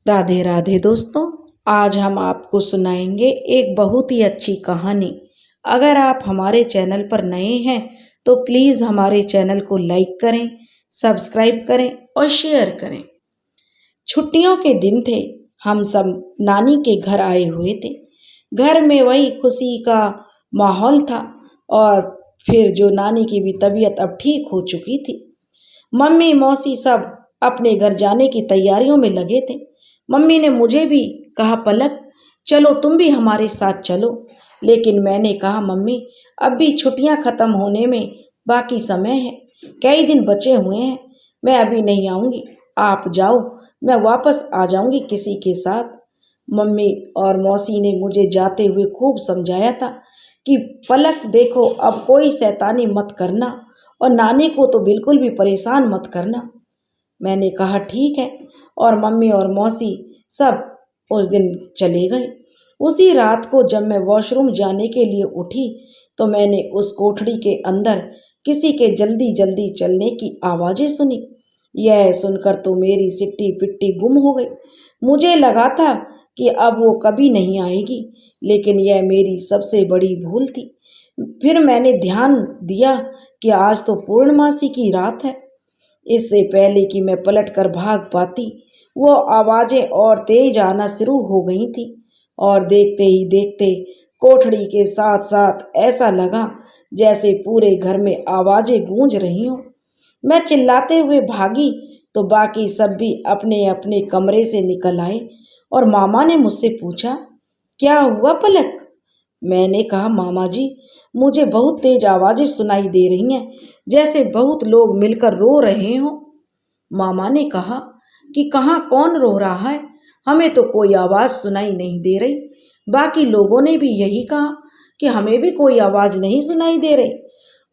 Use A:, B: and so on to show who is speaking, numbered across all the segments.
A: राधे राधे दोस्तों। आज हम आपको सुनाएंगे एक बहुत ही अच्छी कहानी। अगर आप हमारे चैनल पर नए हैं तो प्लीज़ हमारे चैनल को लाइक करें, सब्सक्राइब करें और शेयर करें। छुट्टियों के दिन थे, हम सब नानी के घर आए हुए थे। घर में वही खुशी का माहौल था और फिर जो नानी की भी तबीयत अब ठीक हो चुकी थी। मम्मी मौसी सब अपने घर जाने की तैयारियों में लगे थे। मम्मी ने मुझे भी कहा, पलक चलो तुम भी हमारे साथ चलो। लेकिन मैंने कहा, मम्मी अब भी छुट्टियां खत्म होने में बाकी समय है, कई दिन बचे हुए हैं, मैं अभी नहीं आऊँगी, आप जाओ, मैं वापस आ जाऊँगी किसी के साथ। मम्मी और मौसी ने मुझे जाते हुए खूब समझाया था कि पलक देखो, अब कोई शैतानी मत करना और नानी को तो बिल्कुल भी परेशान मत करना। मैंने कहा ठीक है, और मम्मी और मौसी सब उस दिन चले गए। उसी रात को जब मैं वॉशरूम जाने के लिए उठी तो मैंने उस कोठड़ी के अंदर किसी के जल्दी जल्दी चलने की आवाज़ें सुनी। यह सुनकर तो मेरी सिट्टी पिट्टी गुम हो गई। मुझे लगा था कि अब वो कभी नहीं आएगी, लेकिन यह मेरी सबसे बड़ी भूल थी। फिर मैंने ध्यान दिया कि आज तो पूर्णमासी की रात है। इससे पहले कि मैं पलटकर भाग पाती, वो आवाज़ें और तेज आना शुरू हो गई थी और देखते ही देखते कोठड़ी के साथ साथ ऐसा लगा जैसे पूरे घर में आवाज़ें गूंज रही हों। मैं चिल्लाते हुए भागी तो बाकी सब भी अपने अपने कमरे से निकल आए और मामा ने मुझसे पूछा, क्या हुआ पलक? मैंने कहा, मामा जी मुझे बहुत तेज आवाज़ें सुनाई दे रही हैं, जैसे बहुत लोग मिलकर रो रहे हों। मामा ने कहा कि कहाँ कौन रो रहा है, हमें तो कोई आवाज़ सुनाई नहीं दे रही। बाकी लोगों ने भी यही कहा कि हमें भी कोई आवाज़ नहीं सुनाई दे रही।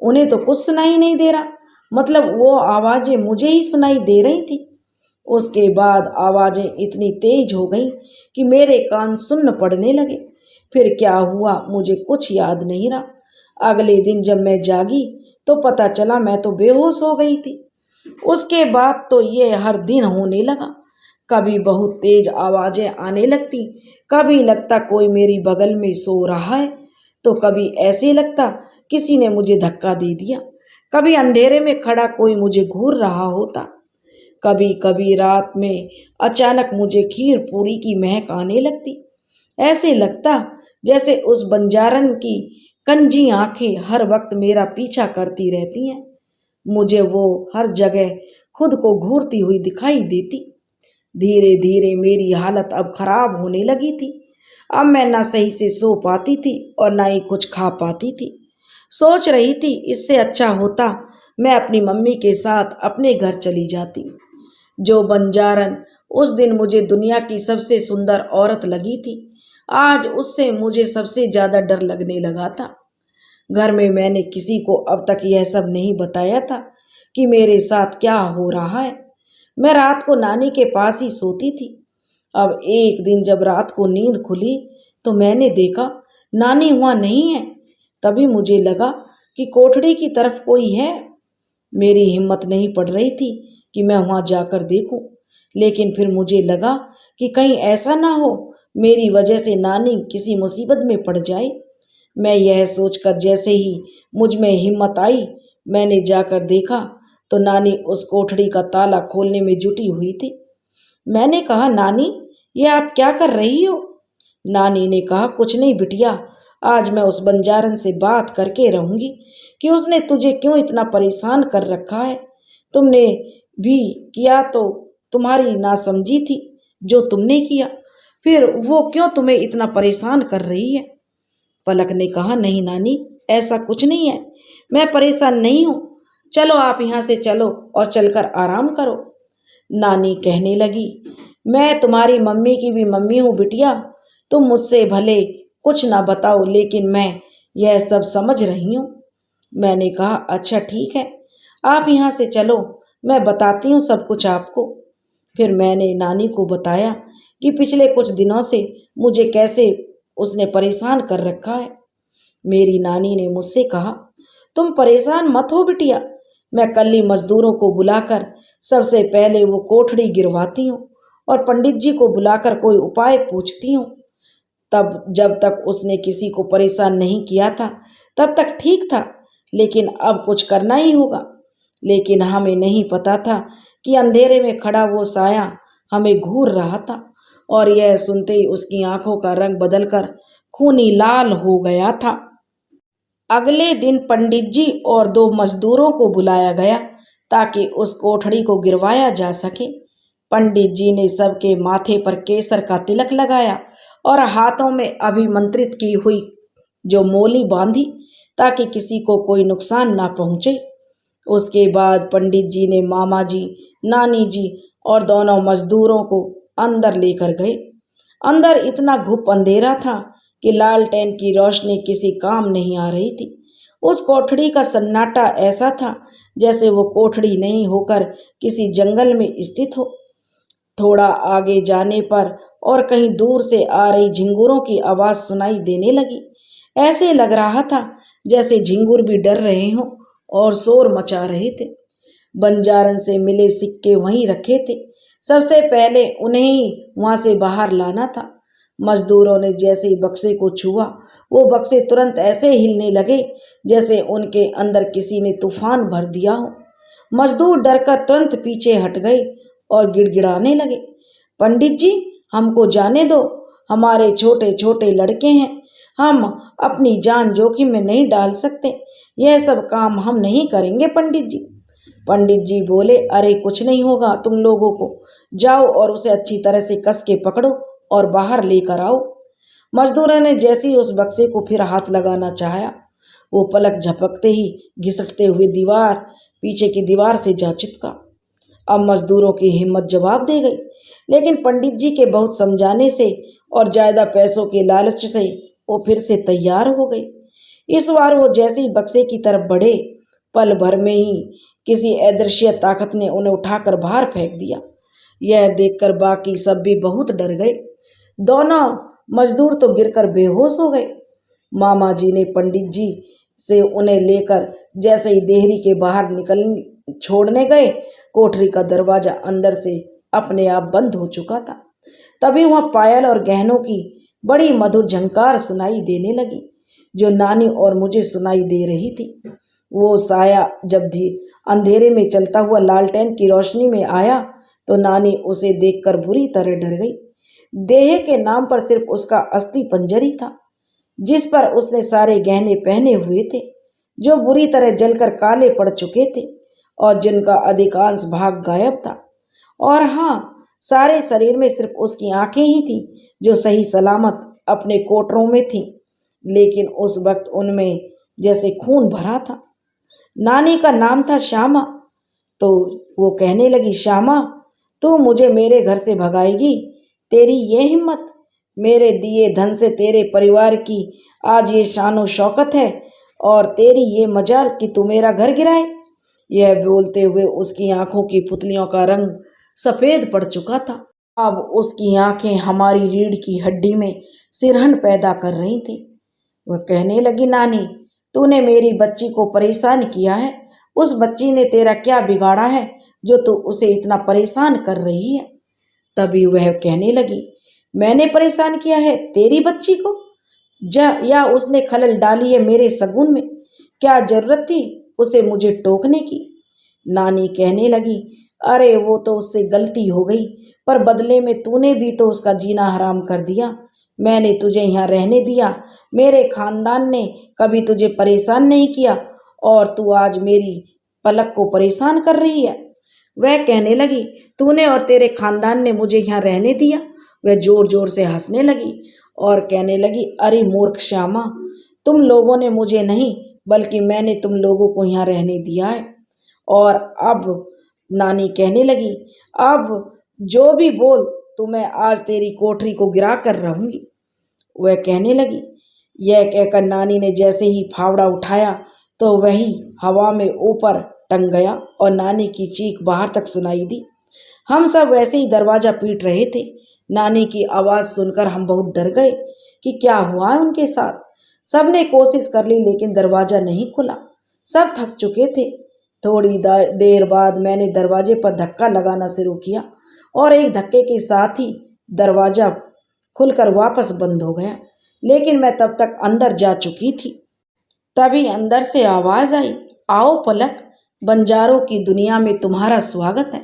A: उन्हें तो कुछ सुनाई नहीं दे रहा, मतलब वो आवाज़ें मुझे ही सुनाई दे रही थी। उसके बाद आवाज़ें इतनी तेज हो गईं कि मेरे कान सुन्न पड़ने लगे। फिर क्या हुआ मुझे कुछ याद नहीं रहा। अगले दिन जब मैं जागी तो पता चला मैं तो बेहोश हो गई थी। उसके बाद तो ये हर दिन होने लगा। कभी बहुत तेज आवाज़ें आने लगती, कभी लगता कोई मेरी बगल में सो रहा है, तो कभी ऐसे लगता किसी ने मुझे धक्का दे दिया। कभी अंधेरे में खड़ा कोई मुझे घूर रहा होता। कभी कभी रात में अचानक मुझे खीर पूरी की महक आने लगती। ऐसे लगता जैसे उस बंजारन की कंजी आंखें हर वक्त मेरा पीछा करती रहती हैं। मुझे वो हर जगह खुद को घूरती हुई दिखाई देती। धीरे धीरे मेरी हालत अब खराब होने लगी थी। अब मैं ना सही से सो पाती थी और ना ही कुछ खा पाती थी। सोच रही थी इससे अच्छा होता मैं अपनी मम्मी के साथ अपने घर चली जाती। जो बंजारन उस दिन मुझे दुनिया की सबसे सुंदर औरत लगी थी, आज उससे मुझे सबसे ज़्यादा डर लगने लगा था। घर में मैंने किसी को अब तक यह सब नहीं बताया था कि मेरे साथ क्या हो रहा है। मैं रात को नानी के पास ही सोती थी। अब एक दिन जब रात को नींद खुली तो मैंने देखा नानी वहाँ नहीं है। तभी मुझे लगा कि कोठड़ी की तरफ कोई है। मेरी हिम्मत नहीं पड़ रही थी कि मैं वहाँ जाकर देखूं, लेकिन फिर मुझे लगा कि कहीं ऐसा ना हो मेरी वजह से नानी किसी मुसीबत में पड़ जाए। मैं यह सोचकर जैसे ही मुझ में हिम्मत आई, मैंने जाकर देखा तो नानी उस कोठड़ी का ताला खोलने में जुटी हुई थी। मैंने कहा, नानी ये आप क्या कर रही हो? नानी ने कहा, कुछ नहीं बिटिया, आज मैं उस बंजारन से बात करके रहूंगी कि उसने तुझे क्यों इतना परेशान कर रखा है। तुमने भी किया तो तुम्हारी नासमझी थी जो तुमने किया, फिर वो क्यों तुम्हें इतना परेशान कर रही है? पलक ने कहा, नहीं नानी, ऐसा कुछ नहीं है, मैं परेशान नहीं हूँ। चलो आप यहाँ से चलो और चलकर आराम करो। नानी कहने लगी, मैं तुम्हारी मम्मी की भी मम्मी हूँ बिटिया, तुम मुझसे भले कुछ ना बताओ लेकिन मैं यह सब समझ रही हूँ। मैंने कहा, अच्छा ठीक है, आप यहाँ से चलो, मैं बताती हूँ सब कुछ आपको। फिर मैंने नानी को बताया कि पिछले कुछ दिनों से मुझे कैसे उसने परेशान कर रखा है। मेरी नानी ने मुझसे कहा, तुम परेशान मत हो बिटिया, मैं कल ही मजदूरों को बुलाकर सबसे पहले वो कोठड़ी गिरवाती हूँ और पंडित जी को बुलाकर कोई उपाय पूछती हूँ। तब जब तक उसने किसी को परेशान नहीं किया था तब तक ठीक था, लेकिन अब कुछ करना ही होगा। लेकिन हमें नहीं पता था कि अंधेरे में खड़ा वो साया हमें घूर रहा था, और यह सुनते ही उसकी आंखों का रंग बदलकर खूनी लाल हो गया था। अगले दिन पंडित जी और दो मजदूरों को बुलाया गया ताकि उस कोठड़ी को गिरवाया जा सके। पंडित जी ने सबके माथे पर केसर का तिलक लगाया और हाथों में अभिमंत्रित की हुई जो मोली बांधी ताकि किसी को कोई नुकसान ना पहुंचे। उसके बाद पंडित जी ने मामा जी, नानी जी और दोनों मजदूरों को अंदर लेकर गए। अंदर इतना घुप अंधेरा था कि लालटेन की रोशनी किसी काम नहीं आ रही थी। उस कोठड़ी का सन्नाटा ऐसा था जैसे वो कोठड़ी नहीं होकर किसी जंगल में स्थित हो। थोड़ा आगे जाने पर और कहीं दूर से आ रही झिंगुरों की आवाज सुनाई देने लगी। ऐसे लग रहा था जैसे झिंगुर भी डर रहे हों और शोर मचा रहे थे। बंजारन से मिले सिक्के वहीं रखे थे। सबसे पहले उन्हें ही वहां से बाहर लाना था। मजदूरों ने जैसे ही बक्से को छुआ, वो बक्से तुरंत ऐसे हिलने लगे जैसे उनके अंदर किसी ने तूफान भर दिया हो। मजदूर डरकर तुरंत पीछे हट गए और गिड़गिड़ाने लगे, पंडित जी हमको जाने दो, हमारे छोटे छोटे लड़के हैं, हम अपनी जान जोखिम में नहीं डाल सकते, यह सब काम हम नहीं करेंगे पंडित जी। पंडित जी बोले, अरे कुछ नहीं होगा तुम लोगों को, जाओ और उसे अच्छी तरह से कस के पकड़ो और बाहर लेकर आओ। मजदूरों ने जैसे ही उस बक्से को फिर हाथ लगाना चाहा, वो पलक झपकते ही घिसटते हुए पीछे की दीवार से जा चिपका। अब मजदूरों की हिम्मत जवाब दे गई, लेकिन पंडित जी के बहुत समझाने से और ज्यादा पैसों के लालच से वो फिर से तैयार हो गई। इस बार वो जैसे ही बक्से की तरफ बढ़े, पल भर में ही किसी अदृश्य ताकत ने उन्हें उठाकर बाहर फेंक दिया। यह देखकर बाकी सब भी बहुत डर गए। दोनों मजदूर तो गिरकर बेहोश हो गए। मामा जी ने पंडित जी से उन्हें लेकर जैसे ही देहरी के बाहर निकल छोड़ने गए, कोठरी का दरवाजा अंदर से अपने आप बंद हो चुका था। तभी वहां पायल और गहनों की बड़ी मधुर झंकार सुनाई देने लगी, जो नानी और मुझे सुनाई दे रही थी। वो साया जब भी अंधेरे में चलता हुआ लालटेन की रोशनी में आया तो नानी उसे देखकर बुरी तरह डर गई। देह के नाम पर सिर्फ उसका अस्थि पंजर ही था, जिस पर उसने सारे गहने पहने हुए थे, जो बुरी तरह जलकर काले पड़ चुके थे और जिनका अधिकांश भाग गायब था। और हाँ, सारे शरीर में सिर्फ उसकी आंखें ही थीं जो सही सलामत अपने कोटरों में थीं, लेकिन उस वक्त उनमें जैसे खून भरा था। नानी का नाम था श्यामा, तो वो कहने लगी, श्यामा तू मुझे मेरे घर से भगाएगी? तेरी ये हिम्मत? मेरे दिए धन से तेरे परिवार की आज ये शानो शौकत है और तेरी ये मजाल कि तू मेरा घर गिराए। यह बोलते हुए उसकी आंखों की पुतलियों का रंग सफेद पड़ चुका था। अब उसकी आंखें हमारी रीढ़ की हड्डी में सिरहन पैदा कर रही थी। वह कहने लगी, नानी तूने मेरी बच्ची को परेशान किया है। उस बच्ची ने तेरा क्या बिगाड़ा है जो तू उसे इतना परेशान कर रही है? तभी वह कहने लगी, मैंने परेशान किया है तेरी बच्ची को? या उसने खलल डाली है मेरे सगुन में? क्या जरूरत थी उसे मुझे टोकने की? नानी कहने लगी, अरे वो तो उससे गलती हो गई, पर बदले में तूने भी तो उसका जीना हराम कर दिया। मैंने तुझे यहाँ रहने दिया, मेरे खानदान ने कभी तुझे परेशान नहीं किया और तू आज मेरी पलक को परेशान कर रही है। वह कहने लगी, तूने और तेरे खानदान ने मुझे यहाँ रहने दिया? वह जोर जोर से हंसने लगी और कहने लगी, अरे मूर्ख श्यामा, तुम लोगों ने मुझे नहीं बल्कि मैंने तुम लोगों को यहाँ रहने दिया है। और अब नानी कहने लगी, अब जो भी बोल तो मैं आज तेरी कोठरी को गिरा कर रहूंगी। वह कहने लगी। यह कहकर नानी ने जैसे ही फावड़ा उठाया तो वही हवा में ऊपर टंग गया और नानी की चीख बाहर तक सुनाई दी। हम सब वैसे ही दरवाजा पीट रहे थे। नानी की आवाज़ सुनकर हम बहुत डर गए कि क्या हुआ है उनके साथ। सबने कोशिश कर ली लेकिन दरवाजा नहीं खुला। सब थक चुके थे। थोड़ी देर बाद मैंने दरवाजे पर धक्का लगाना शुरू किया और एक धक्के के साथ ही दरवाजा खुलकर वापस बंद हो गया। लेकिन मैं तब तक अंदर जा चुकी थी। तभी अंदर से आवाज आई, आओ पलक, बंजारों की दुनिया में तुम्हारा स्वागत है।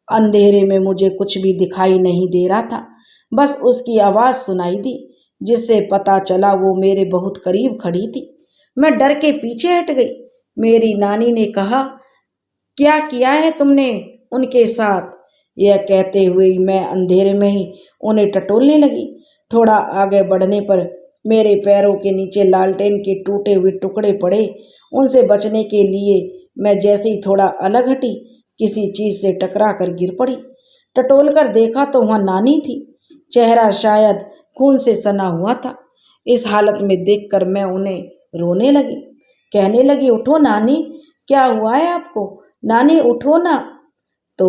A: अंधेरे में मुझे कुछ भी दिखाई नहीं दे रहा था, बस उसकी आवाज सुनाई दी, जिससे पता चला वो मेरे बहुत करीब खड़ी थी। मैं डर के पीछे हट गई। मेरी नानी ने कहा, क्या किया है तुमने उनके साथ? यह कहते हुए मैं अंधेरे में ही उन्हें टटोलने लगी। थोड़ा आगे बढ़ने पर मेरे पैरों के नीचे लालटेन के टूटे हुए टुकड़े पड़े। उनसे बचने के लिए मैं जैसे ही थोड़ा अलग हटी, किसी चीज से टकरा कर गिर पड़ी। टटोल कर देखा तो वहां नानी थी। चेहरा शायद खून से सना हुआ था। इस हालत में देखकर मैं उन्हें रोने लगी, कहने लगी, उठो नानी, क्या हुआ है आपको? नानी उठो ना। तो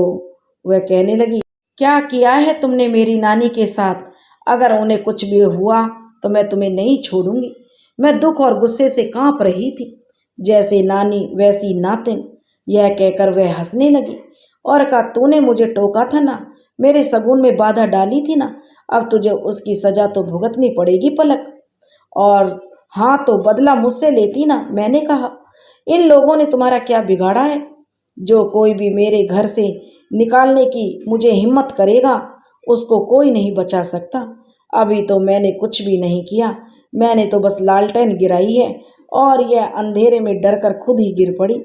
A: वह कहने लगी, क्या किया है तुमने मेरी नानी के साथ? अगर उन्हें कुछ भी हुआ तो मैं तुम्हें नहीं छोड़ूंगी। मैं दुख और गुस्से से कांप रही थी। जैसे नानी वैसी नातिन। यह कहकर वह हंसने लगी और कहा, तूने मुझे टोका था ना, मेरे शगुन में बाधा डाली थी ना, अब तुझे उसकी सजा तो भुगतनी पड़ेगी पलक। और हाँ, तो बदला मुझसे लेती ना। मैंने कहा, इन लोगों ने तुम्हारा क्या बिगाड़ा है? जो कोई भी मेरे घर से निकालने की मुझे हिम्मत करेगा, उसको कोई नहीं बचा सकता। अभी तो मैंने कुछ भी नहीं किया, मैंने तो बस लालटेन गिराई है। और यह अंधेरे में डरकर खुद ही गिर पड़ी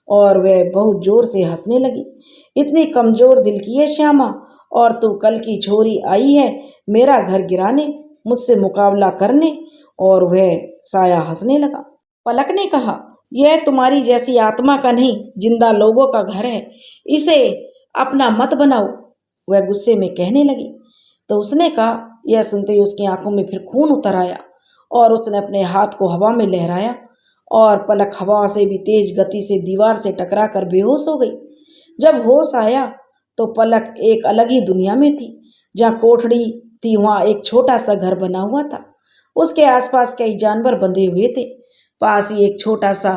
A: और वह बहुत जोर से हंसने लगी। इतनी कमजोर दिल की है श्यामा, और तू कल की छोरी आई है मेरा घर गिराने, मुझसे मुकाबला करने। और वह साया हंसने लगा। पलक ने कहा, यह तुम्हारी जैसी आत्मा का नहीं, जिंदा लोगों का घर है, इसे अपना मत बनाओ। वह गुस्से में कहने लगी। तो उसने कहा, यह सुनते ही उसकी आंखों में फिर खून उतर आया और उसने अपने हाथ को हवा में लहराया और पलक हवा से भी तेज गति से दीवार से टकरा कर बेहोश हो गई। जब होश आया तो पलक एक अलग ही दुनिया में थी। जहाँ कोठड़ी थी वहाँ एक छोटा सा घर बना हुआ था। उसके आसपास कई जानवर बंधे हुए थे। पास ही एक छोटा सा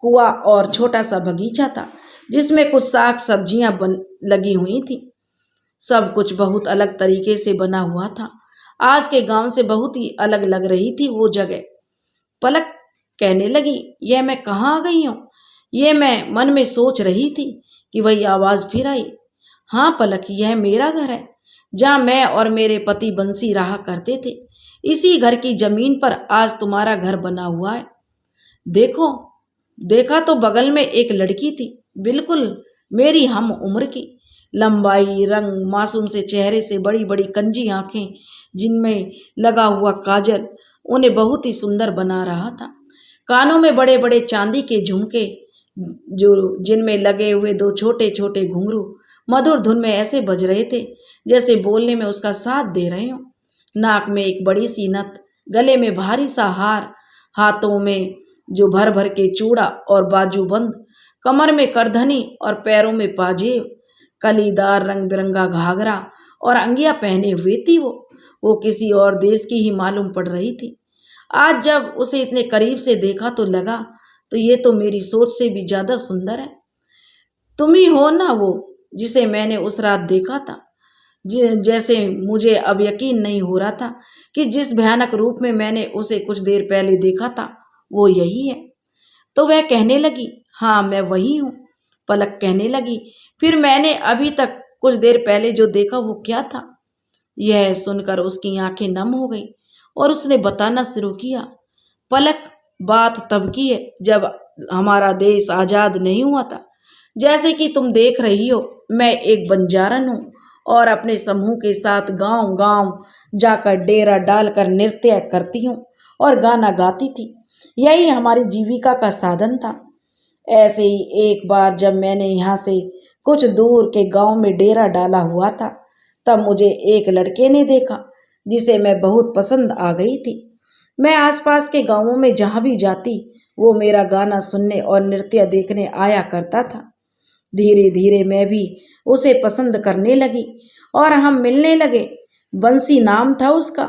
A: कुआं और छोटा सा बगीचा था, जिसमें कुछ साग सब्जियां लगी हुई थी। सब कुछ बहुत अलग तरीके से बना हुआ था। आज के गांव से बहुत ही अलग लग रही थी वो जगह। पलक कहने लगी, यह मैं कहाँ आ गई हूँ? ये मैं मन में सोच रही थी कि वही आवाज फिर आई। हाँ पलक, यह मेरा घर है, जहाँ मैं और मेरे पति बंसी रहा करते थे। इसी घर की जमीन पर आज तुम्हारा घर बना हुआ है। देखो, देखा तो बगल में एक लड़की थी, बिल्कुल मेरी हम उम्र की। लंबाई, रंग, मासूम से चेहरे से बड़ी बड़ी कंजी आंखें, जिनमें लगा हुआ काजल उन्हें बहुत ही सुंदर बना रहा था। कानों में बड़े बड़े चांदी के झुमके, जो जिनमें लगे हुए दो छोटे छोटे घुंघरू मधुर धुन में ऐसे बज रहे थे जैसे बोलने में उसका साथ दे रहे हो। नाक में एक बड़ी सी नथ, गले में भारी सा हार, हाथों में जो भर भर के चूड़ा और बाजूबंद, कमर में करधनी और पैरों में पाजेब, कलीदार रंग बिरंगा घाघरा और अंगिया पहने हुए थी। वो किसी और देश की ही मालूम पड़ रही थी। आज जब उसे इतने करीब से देखा तो लगा, तो ये तो मेरी सोच से भी ज्यादा सुंदर है। तुम ही हो ना वो जिसे मैंने उस रात देखा था? जैसे मुझे अब यकीन नहीं हो रहा था कि जिस भयानक रूप में मैंने उसे कुछ देर पहले देखा था वो यही है। तो वह कहने लगी, हाँ मैं वही हूँ। पलक कहने लगी, फिर मैंने अभी तक कुछ देर पहले जो देखा वो क्या था? यह सुनकर उसकी आंखें नम हो गई और उसने बताना शुरू किया। पलक, बात तब की है जब हमारा देश आजाद नहीं हुआ था। जैसे कि तुम देख रही हो, मैं एक बंजारन हूँ और अपने समूह के साथ गांव गांव जाकर डेरा डालकर नृत्य करती हूँ और गाना गाती थी। यही हमारी जीविका का साधन था। ऐसे ही एक बार जब मैंने यहाँ से कुछ दूर के गांव में डेरा डाला हुआ था, तब मुझे एक लड़के ने देखा जिसे मैं बहुत पसंद आ गई थी। मैं आसपास के गांवों में जहाँ भी जाती, वो मेरा गाना सुनने और नृत्य देखने आया करता था। धीरे धीरे मैं भी उसे पसंद करने लगी और हम मिलने लगे। बंसी नाम था उसका।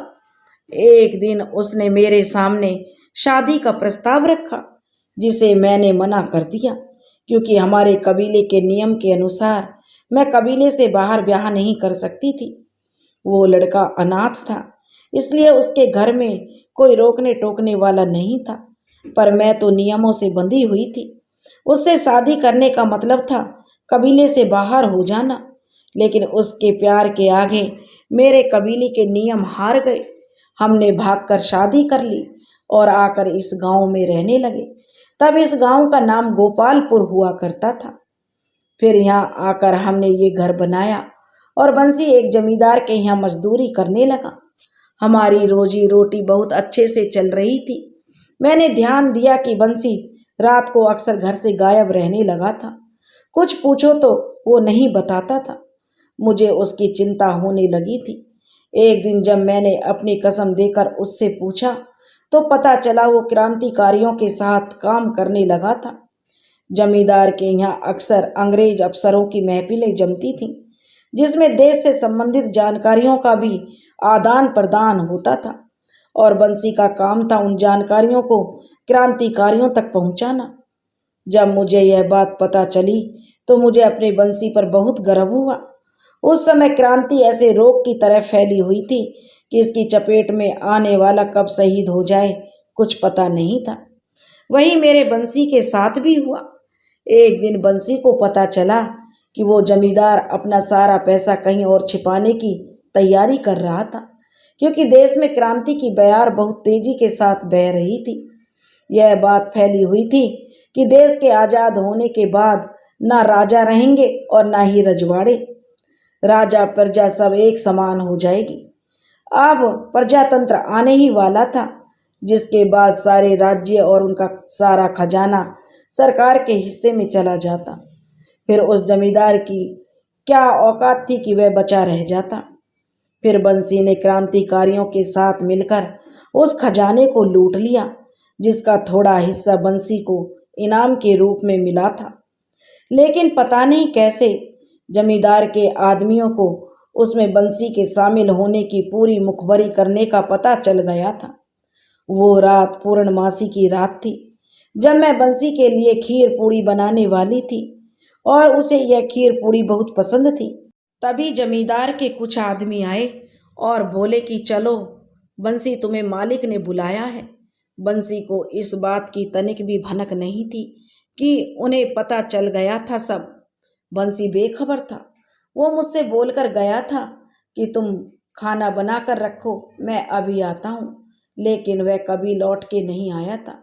A: एक दिन उसने मेरे सामने शादी का प्रस्ताव रखा, जिसे मैंने मना कर दिया, क्योंकि हमारे कबीले के नियम के अनुसार मैं कबीले से बाहर ब्याह नहीं कर सकती थी। वो लड़का अनाथ था, इसलिए उसके घर में कोई रोकने टोकने वाला नहीं था। पर मैं तो नियमों से बंधी हुई थी। उससे शादी करने का मतलब था कबीले से बाहर हो जाना। लेकिन उसके प्यार के आगे मेरे कबीले के नियम हार गए। हमने भागकर शादी कर ली और आकर इस गांव में रहने लगे। तब इस गांव का नाम गोपालपुर हुआ करता था। फिर यहाँ आकर हमने ये घर बनाया और बंसी एक जमींदार के यहाँ मजदूरी करने लगा। हमारी रोजी रोटी बहुत अच्छे से चल रही थी। मैंने ध्यान दिया कि बंसी रात को अक्सर घर से गायब रहने लगा था। कुछ पूछो तो वो नहीं बताता था। मुझे उसकी चिंता होने लगी थी। एक दिन जब मैंने अपनी कसम देकर उससे पूछा तो पता चला वो क्रांतिकारियों के साथ काम करने लगा था। जमींदार के यहाँ अक्सर अंग्रेज अफसरों की महफिलें जमती थीं, जिसमें देश से संबंधित जानकारियों का भी आदान प्रदान होता था और बंसी का काम था उन जानकारियों को क्रांतिकारियों तक पहुंचाना। जब मुझे यह बात पता चली तो मुझे अपने बंसी पर बहुत गर्व हुआ। उस समय क्रांति ऐसे रोग की तरह फैली हुई थी कि इसकी चपेट में आने वाला कब शहीद हो जाए कुछ पता नहीं था। वही मेरे बंसी के साथ भी हुआ। एक दिन बंसी को पता चला कि वो जमींदार अपना सारा पैसा कहीं और छिपाने की तैयारी कर रहा था, क्योंकि देश में क्रांति की बयार बहुत तेजी के साथ बह रही थी। यह बात फैली हुई थी कि देश के आज़ाद होने के बाद ना राजा रहेंगे और ना ही रजवाड़े। राजा प्रजा सब एक समान हो जाएगी। अब प्रजातंत्र आने ही वाला था, जिसके बाद सारे राज्य और उनका सारा खजाना सरकार के हिस्से में चला जाता। फिर उस जमींदार की क्या औकात थी कि वह बचा रह जाता। फिर बंसी ने क्रांतिकारियों के साथ मिलकर उस खजाने को लूट लिया, जिसका थोड़ा हिस्सा बंसी को इनाम के रूप में मिला था। लेकिन पता नहीं कैसे जमींदार के आदमियों को उसमें बंसी के शामिल होने की पूरी मुखबरी करने का पता चल गया था। वो रात पूर्णमासी की रात थी, जब मैं बंसी के लिए खीर पूड़ी बनाने वाली थी और उसे यह खीर पूड़ी बहुत पसंद थी। तभी जमींदार के कुछ आदमी आए और बोले कि चलो, बंसी तुम्हें मालिक ने बुलाया है। बंसी को इस बात की तनिक भी भनक नहीं थी कि उन्हें पता चल गया था सब। बंसी बेखबर था। वो मुझसे बोलकर गया था कि तुम खाना बना कर रखो, मैं अभी आता हूँ। लेकिन वह कभी लौट के नहीं आया था।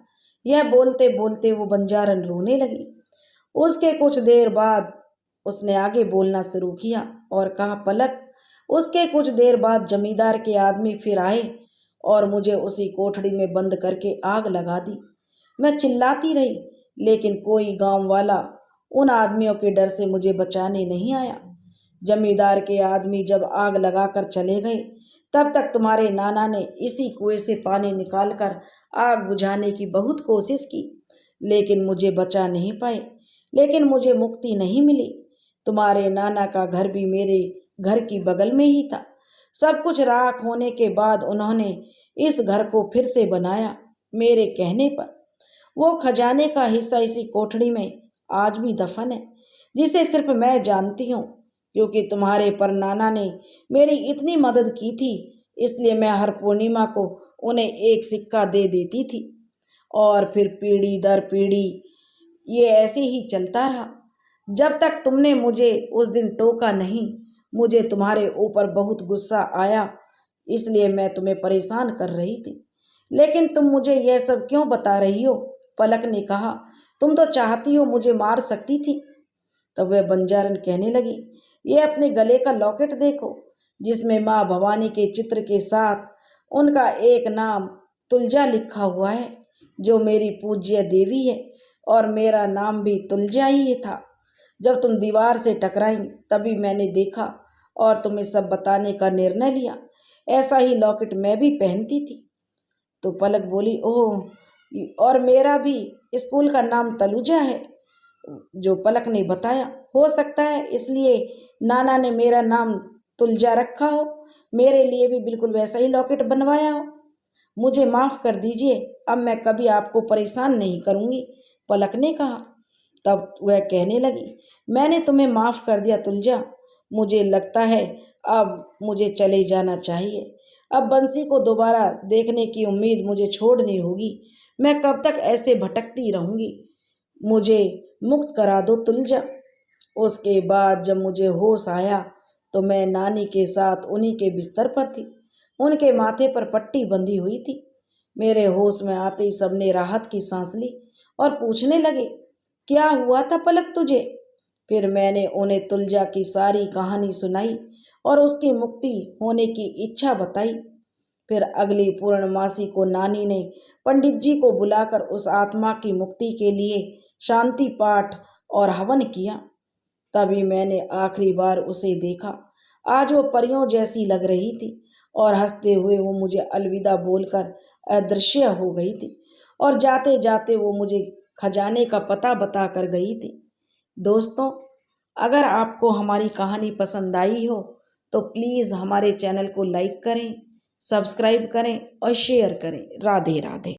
A: यह बोलते बोलते वो बंजारन रोने लगी। उसके कुछ देर बाद उसने आगे बोलना शुरू किया और कहा, पलक। उसके कुछ देर बाद जमींदार के आदमी फिर आए और मुझे उसी कोठड़ी में बंद करके आग लगा दी। मैं चिल्लाती रही, लेकिन कोई गांव वाला उन आदमियों के डर से मुझे बचाने नहीं आया। जमींदार के आदमी जब आग लगाकर चले गए, तब तक तुम्हारे नाना ने इसी कुएं से पानी निकालकर आग बुझाने की बहुत कोशिश की, लेकिन मुझे बचा नहीं पाए। लेकिन मुझे मुक्ति नहीं मिली। तुम्हारे नाना का घर भी मेरे घर की बगल में ही था। सब कुछ राख होने के बाद उन्होंने इस घर को फिर से बनाया मेरे कहने पर। वो खजाने का हिस्सा इसी कोठड़ी में आज भी दफन है, जिसे सिर्फ मैं जानती हूँ, क्योंकि तुम्हारे परनाना ने मेरी इतनी मदद की थी। इसलिए मैं हर पूर्णिमा को उन्हें एक सिक्का दे देती थी और फिर पीढ़ी दर पीढ़ी ये ऐसे ही चलता रहा, जब तक तुमने मुझे उस दिन टोका नहीं। मुझे तुम्हारे ऊपर बहुत गुस्सा आया, इसलिए मैं तुम्हें परेशान कर रही थी। लेकिन तुम मुझे यह सब क्यों बता रही हो? पलक ने कहा, तुम तो चाहती हो मुझे मार सकती थी। तब वह बंजारन कहने लगी, ये अपने गले का लॉकेट देखो, जिसमें माँ भवानी के चित्र के साथ उनका एक नाम तुलजा लिखा हुआ है, जो मेरी पूज्य देवी है, और मेरा नाम भी तुलजा ही था। जब तुम दीवार से टकराई तभी मैंने देखा और तुम्हें सब बताने का निर्णय लिया। ऐसा ही लॉकेट मैं भी पहनती थी। तो पलक बोली, ओह, और मेरा भी स्कूल का नाम तलुजा है। जो पलक ने बताया, हो सकता है इसलिए नाना ने मेरा नाम तुलजा रखा हो। मेरे लिए भी बिल्कुल वैसा ही लॉकेट बनवाया हो। मुझे माफ़ कर दीजिए, अब मैं कभी आपको परेशान नहीं करूँगी, पलक ने कहा। तब वह कहने लगी, मैंने तुम्हें माफ़ कर दिया तुलजा, मुझे लगता है अब मुझे चले जाना चाहिए। अब बंसी को दोबारा देखने की उम्मीद मुझे छोड़नी होगी। मैं कब तक ऐसे भटकती रहूंगी? मुझे मुक्त करा दो तुलजा। उसके बाद जब मुझे होश आया तो मैं नानी के साथ उन्हीं के बिस्तर पर थी। उनके माथे पर पट्टी बंधी हुई थी। मेरे होश में आते ही सबने राहत की सांस ली और पूछने लगे, क्या हुआ था पलक तुझे? फिर मैंने उन्हें तुलजा की सारी कहानी सुनाई और उसकी मुक्ति होने की इच्छा बताई। फिर अगली पूर्णमासी को नानी ने पंडित जी को बुलाकर उस आत्मा की मुक्ति के लिए शांति पाठ और हवन किया। तभी मैंने आखिरी बार उसे देखा। आज वो परियों जैसी लग रही थी और हंसते हुए वो मुझे अलविदा बोलकर अदृश्य हो गई थी और जाते जाते वो मुझे खजाने का पता बता कर गई थी। दोस्तों, अगर आपको हमारी कहानी पसंद आई हो तो प्लीज़ हमारे चैनल को लाइक करें, सब्सक्राइब करें और शेयर करें। राधे राधे।